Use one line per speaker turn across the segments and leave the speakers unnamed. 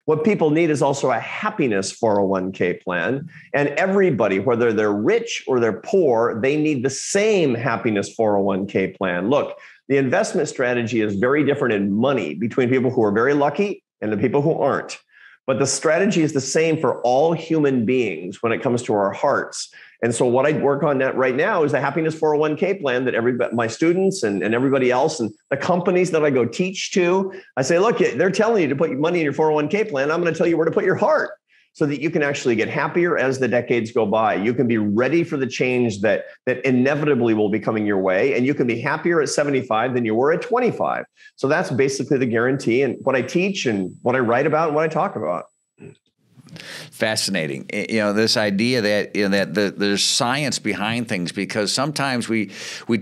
What people need is also a happiness 401k plan. And everybody, whether they're rich or they're poor, they need the same happiness 401k plan. Look, the investment strategy is very different in money between people who are very lucky and the people who aren't. But the strategy is the same for all human beings when it comes to our hearts. And so what I work on that right now is a happiness 401k plan that my students and everybody else and the companies that I go teach to, I say, look, they're telling you to put money in your 401k plan. I'm going to tell you where to put your heart so that you can actually get happier as the decades go by. You can be ready for the change that inevitably will be coming your way. And you can be happier at 75 than you were at 25. So that's basically the guarantee and what I teach and what I write about and what I talk about.
Fascinating. This idea that there's science behind things, because sometimes we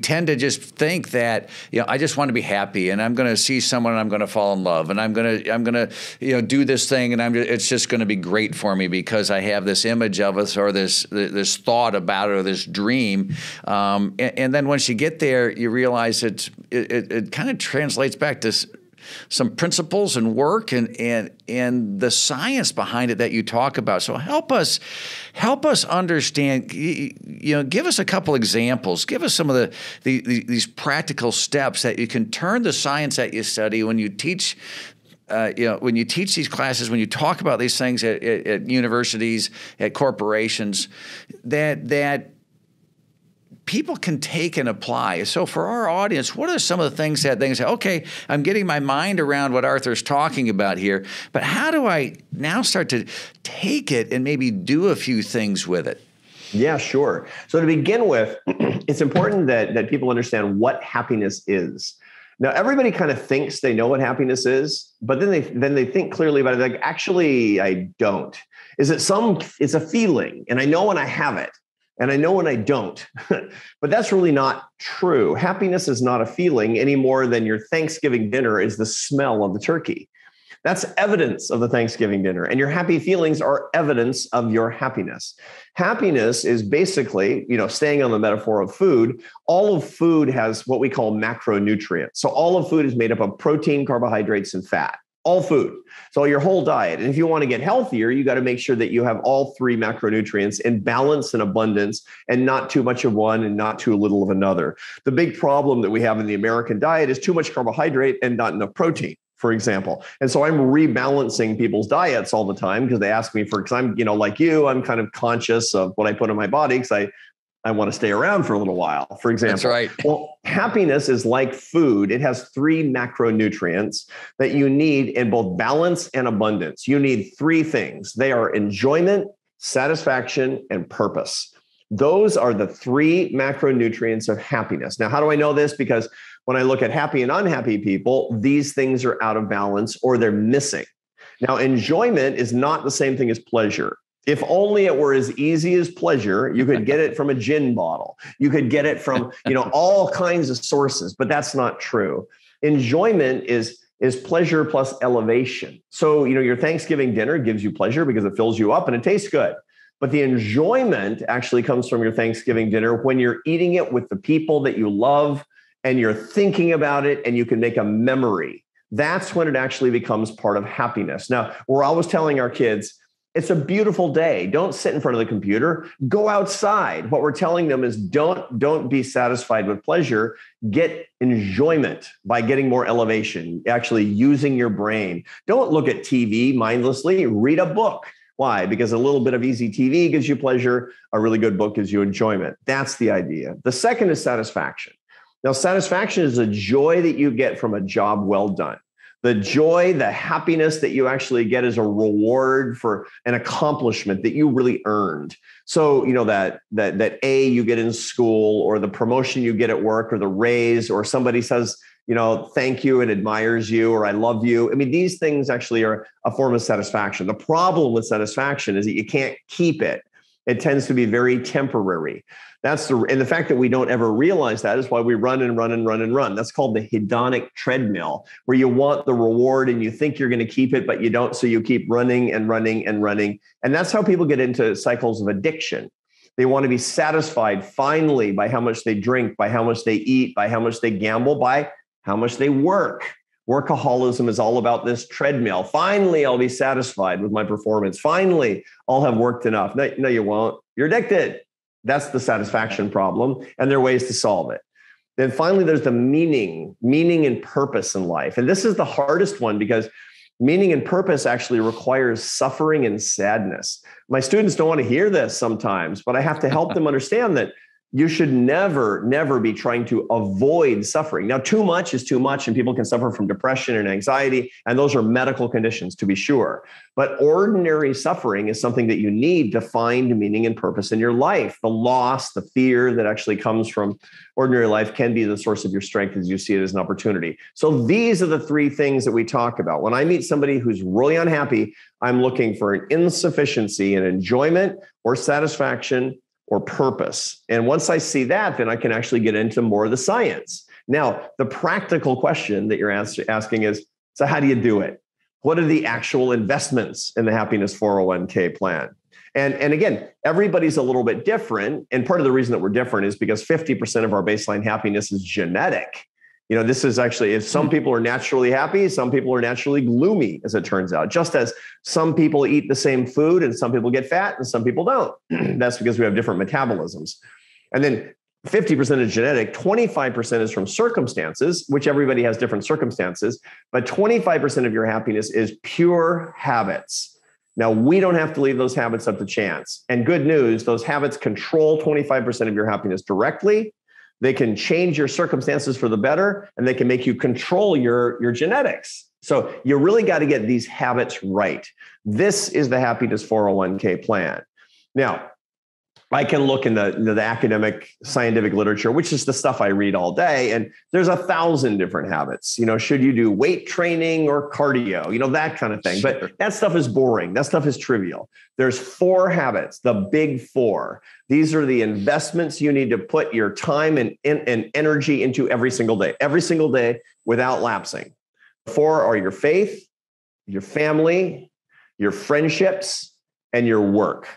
tend to just think that, I just want to be happy and I'm going to see someone and I'm going to fall in love and I'm going to do this thing and it's just going to be great for me because I have this image of us or this thought about it or this dream. And then once you get there, you realize it kind of translates back to some principles and work and the science behind it that you talk about. So help us understand. Give us a couple examples. Give us some of these practical steps that you can turn the science that you study when you teach. When you teach these classes, when you talk about these things at universities, at corporations, that people can take and apply. So for our audience, what are some of the things that they say, okay, I'm getting my mind around what Arthur's talking about here, but how do I now start to take it and maybe do a few things with it?
Yeah, sure. So to begin with, it's important that people understand what happiness is. Now, everybody kind of thinks they know what happiness is, but then they think clearly about it. Like, actually, I don't. It's a feeling, and I know when I have it. And I know when I don't, but that's really not true. Happiness is not a feeling any more than your Thanksgiving dinner is the smell of the turkey. That's evidence of the Thanksgiving dinner. And your happy feelings are evidence of your happiness. Happiness is basically, staying on the metaphor of food, all of food has what we call macronutrients. So all of food is made up of protein, carbohydrates, and fat. All food. So your whole diet. And if you want to get healthier, you got to make sure that you have all three macronutrients in balance and abundance and not too much of one and not too little of another. The big problem that we have in the American diet is too much carbohydrate and not enough protein, for example. And so I'm rebalancing people's diets all the time because they ask me because I'm, like you, I'm kind of conscious of what I put in my body because I want to stay around for a little while, for example.
That's right.
Well, happiness is like food. It has three macronutrients that you need in both balance and abundance. You need three things. They are enjoyment, satisfaction, and purpose. Those are the three macronutrients of happiness. Now, how do I know this? Because when I look at happy and unhappy people, these things are out of balance or they're missing. Now, enjoyment is not the same thing as pleasure. If only it were as easy as pleasure, you could get it from a gin bottle. You could get it from, all kinds of sources, but that's not true. Enjoyment is pleasure plus elevation. So, your Thanksgiving dinner gives you pleasure because it fills you up and it tastes good. But the enjoyment actually comes from your Thanksgiving dinner when you're eating it with the people that you love and you're thinking about it and you can make a memory. That's when it actually becomes part of happiness. Now, we're always telling our kids, it's a beautiful day. Don't sit in front of the computer. Go outside. What we're telling them is don't be satisfied with pleasure. Get enjoyment by getting more elevation, actually using your brain. Don't look at TV mindlessly. Read a book. Why? Because a little bit of easy TV gives you pleasure. A really good book gives you enjoyment. That's the idea. The second is satisfaction. Now, satisfaction is a joy that you get from a job well done. The joy, the happiness that you actually get as a reward for an accomplishment that you really earned. So, that A you get in school or the promotion you get at work or the raise or somebody says, thank you and admires you or I love you. I mean, these things actually are a form of satisfaction. The problem with satisfaction is that you can't keep it. It tends to be very temporary. And the fact that we don't ever realize that is why we run and run and run and run. That's called the hedonic treadmill, where you want the reward and you think you're going to keep it, but you don't. So you keep running and running and running. And that's how people get into cycles of addiction. They want to be satisfied finally by how much they drink, by how much they eat, by how much they gamble, by how much they work. Workaholism is all about this treadmill. Finally, I'll be satisfied with my performance. Finally, I'll have worked enough. No, you won't. You're addicted. That's the satisfaction problem. And there are ways to solve it. Then finally, there's the meaning and purpose in life. And this is the hardest one because meaning and purpose actually requires suffering and sadness. My students don't want to hear this sometimes, but I have to help them understand that you should never be trying to avoid suffering. Now, too much is too much, and people can suffer from depression and anxiety, and those are medical conditions to be sure. But ordinary suffering is something that you need to find meaning and purpose in your life. The loss, the fear that actually comes from ordinary life can be the source of your strength as you see it as an opportunity. So these are the three things that we talk about. When I meet somebody who's really unhappy, I'm looking for an insufficiency in enjoyment or satisfaction or purpose. And once I see that, then I can actually get into more of the science. Now, the practical question that you're asking is, so how do you do it? What are the actual investments in the Happiness 401k plan? And again, everybody's a little bit different. And part of the reason that we're different is because 50% of our baseline happiness is genetic. You know, this is actually, if some people are naturally happy, some people are naturally gloomy, as it turns out, just as some people eat the same food and some people get fat and some people don't. That's because we have different metabolisms. And then 50% is genetic, 25% is from circumstances, which everybody has different circumstances, but 25% of your happiness is pure habits. Now, we don't have to leave those habits up to chance. And good news, those habits control 25% of your happiness directly. They can change your circumstances for the better, and they can make you control your genetics. So you really got to get these habits right. This is the Happiness 401k plan. Now, I can look in the academic scientific literature, which is the stuff I read all day. And there's 1,000 different habits. You know, should you do weight training or cardio? You know, that kind of thing. Sure. But that stuff is boring. That stuff is trivial. There's 4 habits, the big 4. These are the investments you need to put your time and energy into every single day without lapsing. 4 are your faith, your family, your friendships, and your work.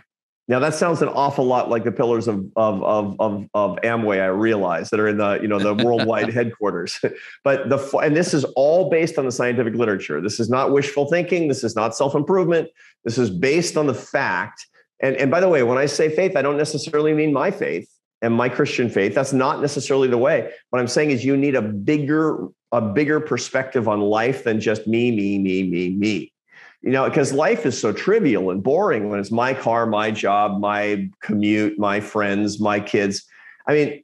Now that sounds an awful lot like the pillars of Amway, I realize, that are in the worldwide headquarters. But and this is all based on the scientific literature. This is not wishful thinking. This is not self-improvement. This is based on the fact. And by the way, when I say faith, I don't necessarily mean my faith and my Christian faith. That's not necessarily the way. What I'm saying is you need a bigger perspective on life than just me. You know, because life is so trivial and boring when it's my car, my job, my commute, my friends, my kids. I mean,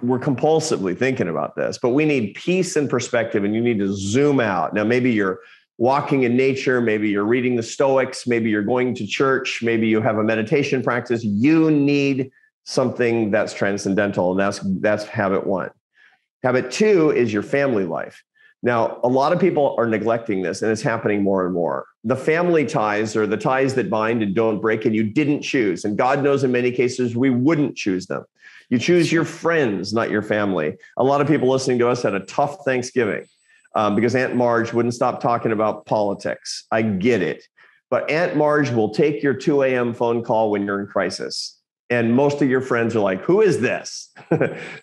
we're compulsively thinking about this, but we need peace and perspective, and you need to zoom out. Now, maybe you're walking in nature, maybe you're reading the Stoics, maybe you're going to church, maybe you have a meditation practice. You need something that's transcendental, and that's habit 1. Habit 2 is your family life. Now, a lot of people are neglecting this, and it's happening more and more. The family ties are the ties that bind and don't break, and you didn't choose. And God knows in many cases we wouldn't choose them. You choose your friends, not your family. A lot of people listening to us had a tough Thanksgiving because Aunt Marge wouldn't stop talking about politics. I get it. But Aunt Marge will take your 2 a.m. phone call when you're in crisis. And most of your friends are like, who is this?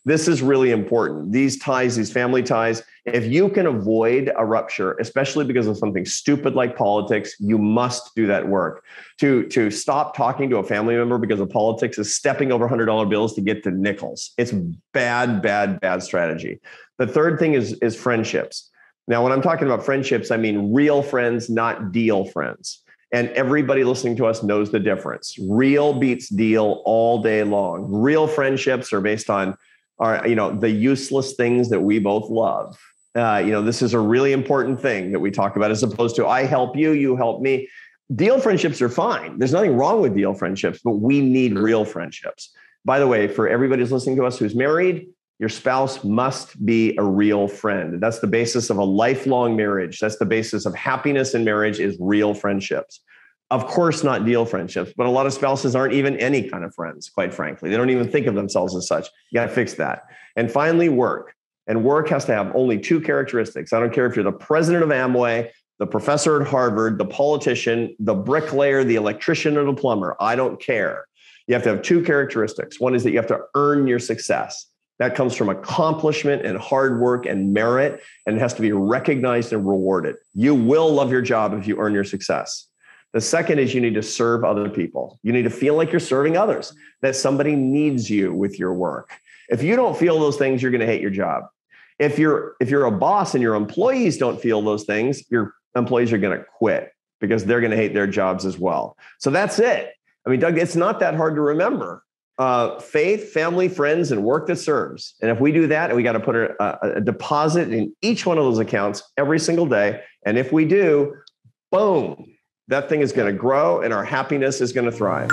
This is really important. These ties, these family ties, if you can avoid a rupture, especially because of something stupid like politics, you must do that work. To stop talking to a family member because of politics is stepping over $100 bills to get to nickels. It's bad strategy. The third thing is friendships. Now, when I'm talking about friendships, I mean real friends, not deal friends. And everybody listening to us knows the difference. Real beats deal all day long. Real friendships are based on the useless things that we both love. This is a really important thing that we talk about, as opposed to I help you, you help me. Deal friendships are fine. There's nothing wrong with deal friendships, but we need real friendships. By the way, for everybody who's listening to us who's married, your spouse must be a real friend. That's the basis of a lifelong marriage. That's the basis of happiness in marriage, is real friendships. Of course, not deal friendships, but a lot of spouses aren't even any kind of friends, quite frankly. They don't even think of themselves as such. You got to fix that. And finally, work. And work has to have only 2 characteristics. I don't care if you're the president of Amway, the professor at Harvard, the politician, the bricklayer, the electrician, or the plumber. I don't care. You have to have 2 characteristics. One is that you have to earn your success. That comes from accomplishment and hard work and merit, and it has to be recognized and rewarded. You will love your job if you earn your success. The second is you need to serve other people. You need to feel like you're serving others, that somebody needs you with your work. If you don't feel those things, you're going to hate your job. If you're a boss and your employees don't feel those things, your employees are going to quit because they're going to hate their jobs as well. So that's it. I mean, Doug, it's not that hard to remember. Faith, family, friends, and work that serves. And if we do that, and we got to put a deposit in each one of those accounts every single day. And if we do, boom, that thing is going to grow and our happiness is going to thrive.